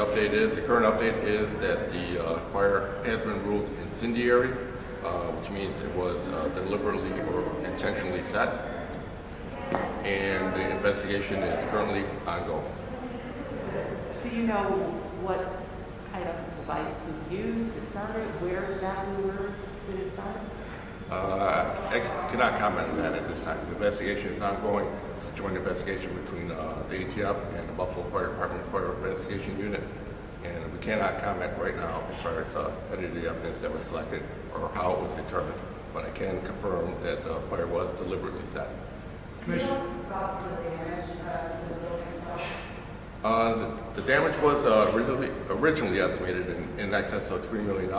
the current update is that the fire has been ruled incendiary, which means it was deliberately or intentionally set, and the investigation is currently ongoing. Do you know what kind of device was used to start it? Where exactly did it start? I cannot comment on that at this time. The investigation is ongoing. It's a joint investigation between the ATF and the Buffalo Fire Department Fire Investigation Unit, and we cannot comment right now as far as any of the evidence that was collected or how it was determined. But I can confirm that the fire was deliberately set. Commissioner. The damage was originally estimated in excess of $3 million.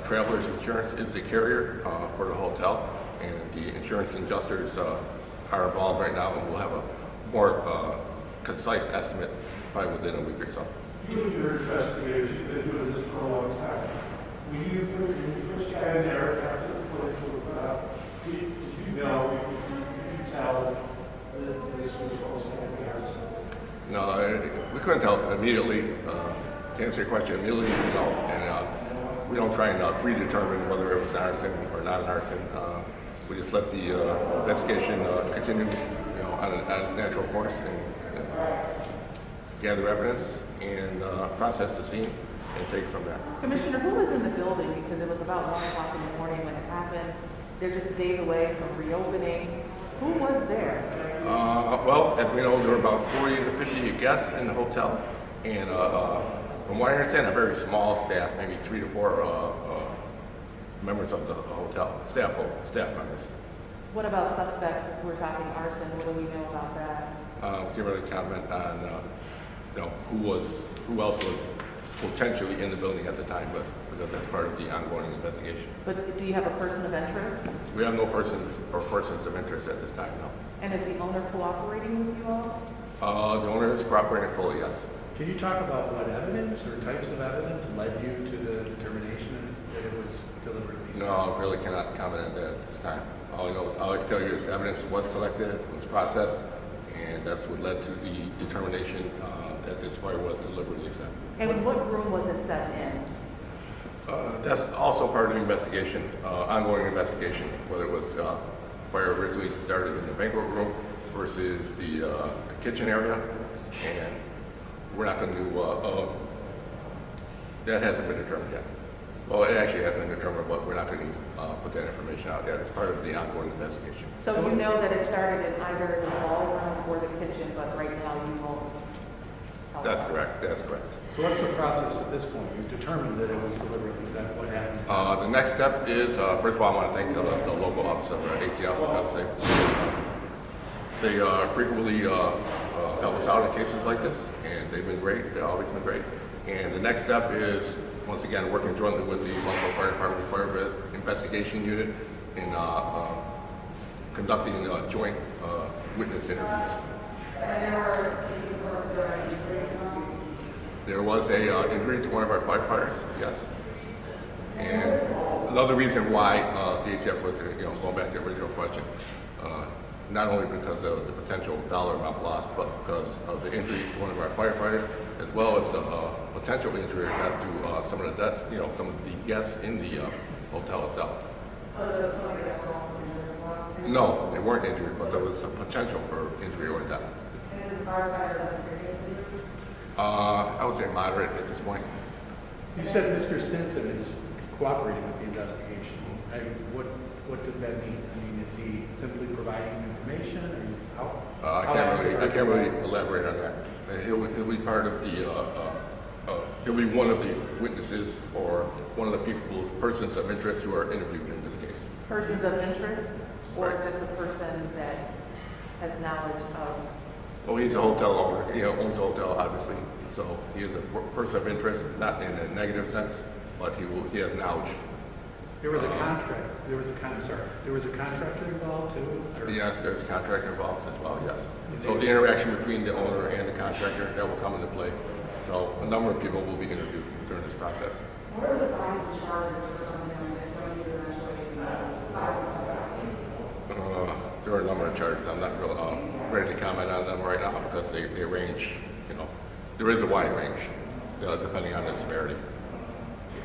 Travelers Insurance is the carrier for the hotel, and the insurance adjusters are involved right now, and we'll have a more concise estimate probably within a week or so. You and your investigators, you've been doing this for a long time. When you first got in there after the flight, did you know, did you tell that this was supposed to happen at Arson? No, we couldn't tell immediately. To answer your question, immediately, no. And we don't try and predetermine whether it was arson or not an arson. We just let the investigation continue, on its natural course, and gather evidence and process the scene and take it from there. Commissioner, who was in the building? Because it was about 1 o'clock in the morning when it happened. They're just days away from reopening. Who was there? Well, as we know, there were about 40 to 50 guests in the hotel, and from what I understand, a very small staff, maybe 3 to 4 members of the hotel, staff members. What about suspect? We're talking arson. What do we know about that? Give her a comment on who else was potentially in the building at the time, because that's part of the ongoing investigation. But do you have a person of interest? We have no persons of interest at this time, no. And is the owner cooperating with you all? The owner is cooperating fully, yes. Can you talk about what evidence or types of evidence led you to the determination that it was deliberately set? No, I really cannot comment on that at this time. All I can tell you is evidence was collected, was processed, and that's what led to the determination that this fire was deliberately set. And what room was it set in? That's also part of the investigation, ongoing investigation, whether it was fire originally started in the banquet room versus the kitchen area, and we're not going to, that hasn't been determined yet. Well, it actually has been determined, but we're not going to put that information out yet. It's part of the ongoing investigation. So you know that it started in either the ballroom or the kitchen, but right now you won't tell That's us. correct. That's correct. So what's the process at this point? You've determined that it was deliberately set. What happens? The next step is, first of all, I want to thank the local office of ATF because they frequently help us out in cases like this, and they've been great. They've always been great. And the next step is, once again, working jointly with the Buffalo Fire Department Fire Investigation Unit in conducting joint witness interviews. There was a injury to one of our firefighters, yes. And another reason why the ATF was, going back to the original question, not only because of the potential dollar amount lost, but because of the injury to one of our firefighters, as well as the potential injury to some of the guests in the hotel itself. No, they weren't injured, but there was a potential for injury or death. I would say moderate at this point. You said Mr. Stinson is cooperating with the investigation. What does that mean? I mean, is he simply providing information, or is I can't really elaborate on that. He'll be part of the. He'll be one of the witnesses or one of the persons of interest who are interviewed in this case. Persons of interest, or Right. just a person that has knowledge of? Well, he's a hotel owner. He owns a hotel, obviously. So he is a person of interest, not in a negative sense, but he has knowledge. There was a contract. There was a contractor involved too. Or? Yes, there's a contractor involved as well. Yes. So the interaction between the owner and the contractor that will come into play. So a number of people will be interviewed during this process. What are the fines and charges for something like this when you eventually file suspect? There are a number of charges. I'm not ready to comment on them right now because they range, there is a wide range. depending on the severity.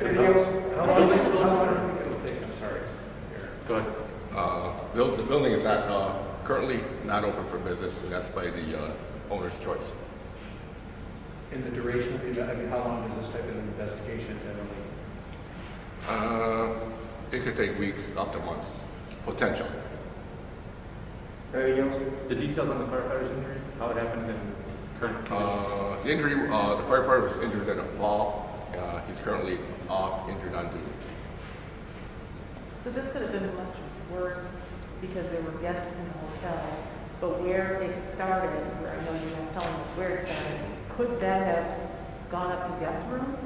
Anything else? How long do you think it'll take? I'm sorry. Go ahead. The building is not, currently not open for business, and that's by the owner's choice. In the duration of the, I mean, how long does this type of investigation generally? It could take weeks, up to months, potentially. Anything else? The details on the firefighter's injury, how it happened and current condition. The injury, the firefighter was injured in a fall. He's currently off, injured on duty. So this could have been much worse because there were guests in the hotel, but where it started, where I know you're not telling us where it started, could that have gone up to guest room?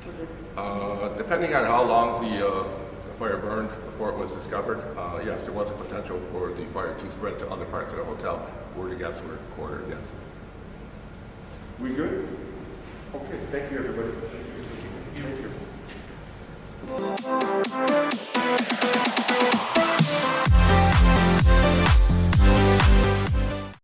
Was it- Depending on how long the fire burned before it was discovered, yes, there was a potential for the fire to spread to other parts of the hotel where the guests were quartered, yes. We good? Okay, thank you, everybody. Thank you.